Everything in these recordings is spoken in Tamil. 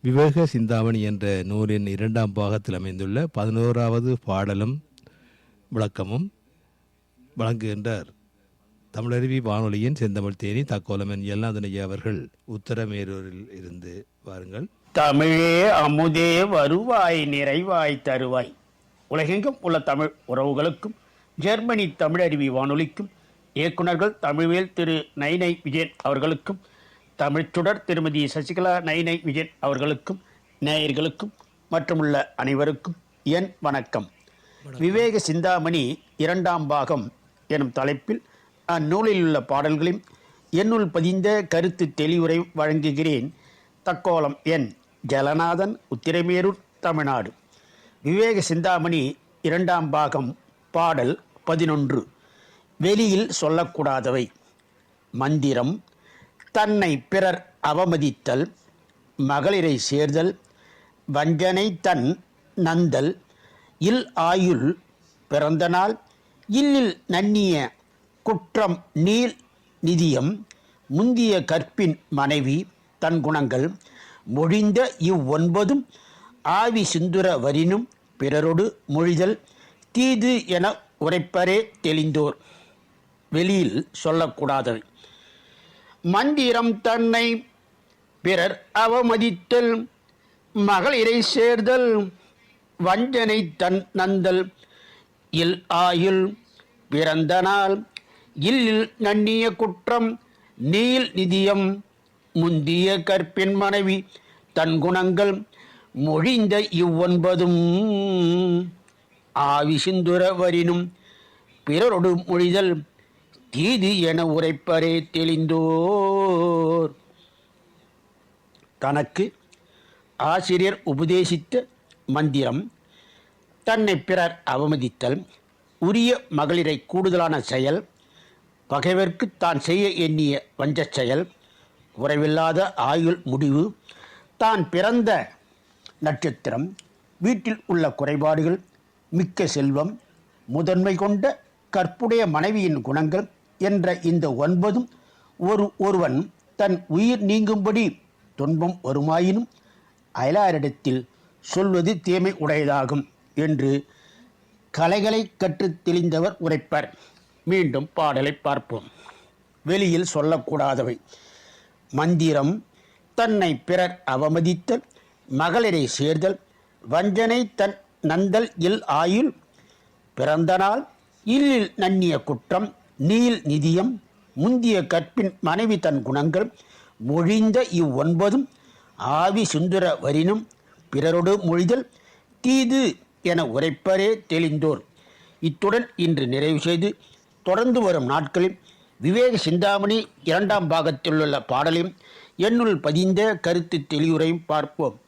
விவேக சிந்தாமணி என்ற நூலின் 2ஆம் பாகத்தில் அமைந்துள்ள 11வது பாடலும் விளக்கமும் வழங்குகின்றார் தமிழருவி வானொலியின் செந்தமிழ் தேனி தக்கோலமன் எல்லாதனைய அவர்கள் உத்தரமேரூரில் இருந்து. வாருங்கள். தமிழே அமுதே வருவாய் நிறைவாய் தருவாய். உலகெங்கும் உள்ள தமிழ் உறவுகளுக்கும் ஜெர்மனி தமிழருவி வானொலிக்கும் இயக்குநர்கள் தமிழ்வேல் திரு நைனை விஜயன் அவர்களுக்கும் தமிழ்ச்சுடர் திருமதி சசிகலா நைனை விஜயன் அவர்களுக்கும் நேயர்களுக்கும் மற்றுமுள்ள அனைவருக்கும் என் வணக்கம். விவேக சிந்தாமணி 2ஆம் பாகம் எனும் தலைப்பில் அந்நூலில் உள்ள பாடல்களையும் என்னுள் பதிந்த கருத்து தெளிவுரை வழங்குகிறேன். தக்கோலம் என் ஜலநாதன், உத்திரமேரூர், தமிழ்நாடு. விவேக சிந்தாமணி 2ஆம் பாகம் பாடல் 11. வெளியில் சொல்லக்கூடாதவை. மந்திரம்: தன்னை பிறர் அவமதித்தல், மகளிரை சேர்தல், வஞ்சனை தன் நந்தல், இல் ஆயுள், பிறந்தநாள், இல்லில் நன்னிய குற்றம், நீள் நிதியம், முந்திய கற்பின் மனைவி தன் குணங்கள், மொழிந்த இவ்9 ஆவி சிந்துர வரினும் பிறரொடு மொழிதல் தீது என உரைப்பரே தெளிந்தோர். வெளியில் சொல்லக்கூடாதவை. மந்திரம்: தன்னை பிறர் அவமதித்தல், மகளிரை சேர்தல், வஞ்சனை தன் நந்தல், இல் ஆயுள், பிறந்த நாள், இல்லில் நன்னிய குற்றம், நீள் நிதியம், முந்திய கற்பின் மனைவி தன் குணங்கள், மொழிந்த இவ்9 ஆவி சிந்துர வரினும் பிறரொடு மொழிதல் தீது என உரைப்பரே தெளிந்தோர். தனக்கு ஆசிரியர் உபதேசித்த மந்திரம்: தன்னை பிறர் அவமதித்தல், உரிய மகளிரை கூடுதலான செயல், பகைவர்க்கு தான் செய்ய எண்ணிய வஞ்சச் செயல், குறைவில்லாத ஆயுள் முடிவு, தான் பிறந்த நட்சத்திரம், வீட்டில் உள்ள குறைபாடுகள், மிக்க செல்வம், முதன்மை கொண்ட கற்புடைய மனைவியின் குணங்கள் என்ற இந்த 9 ஒருவன் தன் உயிர் நீங்கும்படி துன்பம் வருமாயினும் அயலாரிடத்தில் சொல்வது தீமை உடையதாகும் என்று கலைகளை கற்றுத் தெளிந்தவர் உரைப்பர். மீண்டும் பாடலை பார்ப்போம். வெளியில் சொல்லக்கூடாதவை. மந்திரம்: தன்னை பிறர் அவமதித்தல், மகளிரை சேர்தல், வஞ்சனை தன் நந்தல், இல் ஆயுள், பிறந்தநாள், இல்லில் நன்னிய குற்றம், நீள் நிதியம், முந்திய கற்பின் மனைவி தன் குணங்கள், மொழிந்த இவ்9 ஆவி சுந்தர வரினும் பிறரொடு மொழிதல் தீது என உரைப்பரே தெளிந்தோர். இத்துடன் இன்று நிறைவு செய்து தொடர்ந்து வரும் நாட்களில் விவேக சிந்தாமணி 2ஆம் பாகத்தில் உள்ள பாடலையும் என்னுள் பதிந்த கருத்து தெளிவுரையும் பார்ப்போம்.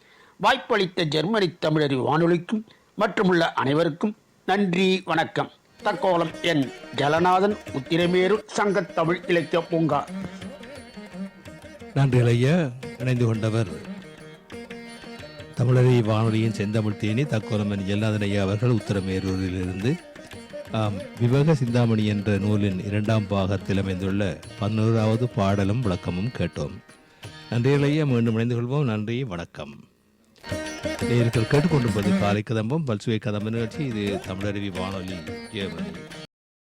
வாய்ப்பளித்த ஜெர்மனி தமிழறி வானொலிக்கும் மற்றுமுள்ள அனைவருக்கும் நன்றி, வணக்கம். தக்கோலம் என் ஜலநாதன், உத்திரமேரூர், சங்கத் தமிழ் இலக்கிய பூங்கா. நன்றி ஐயா. இணைந்து கொண்டவர் தமிழறி வானொலியின் செந்தமிழ் தேனி தக்கோலமன் எல்லாதனையா அவர்கள் உத்தரமேரூரிலிருந்து. விவேக சிந்தாமணி என்ற நூலின் 2ஆம் பாகத்தில் அமைந்துள்ள 11வது பாடலும் விளக்கமும் கேட்டோம். நன்றி ஐயா. மீண்டும் இணைந்து கொள்வோம். நன்றி, வணக்கம். நேயர்கள் கேட்டுக்கொண்டிருப்பது காலை கதம்பம் பல்சுவை கதம்ப நிகழ்ச்சி. இது தமிழருவி வானொலி ஜெர்மனி.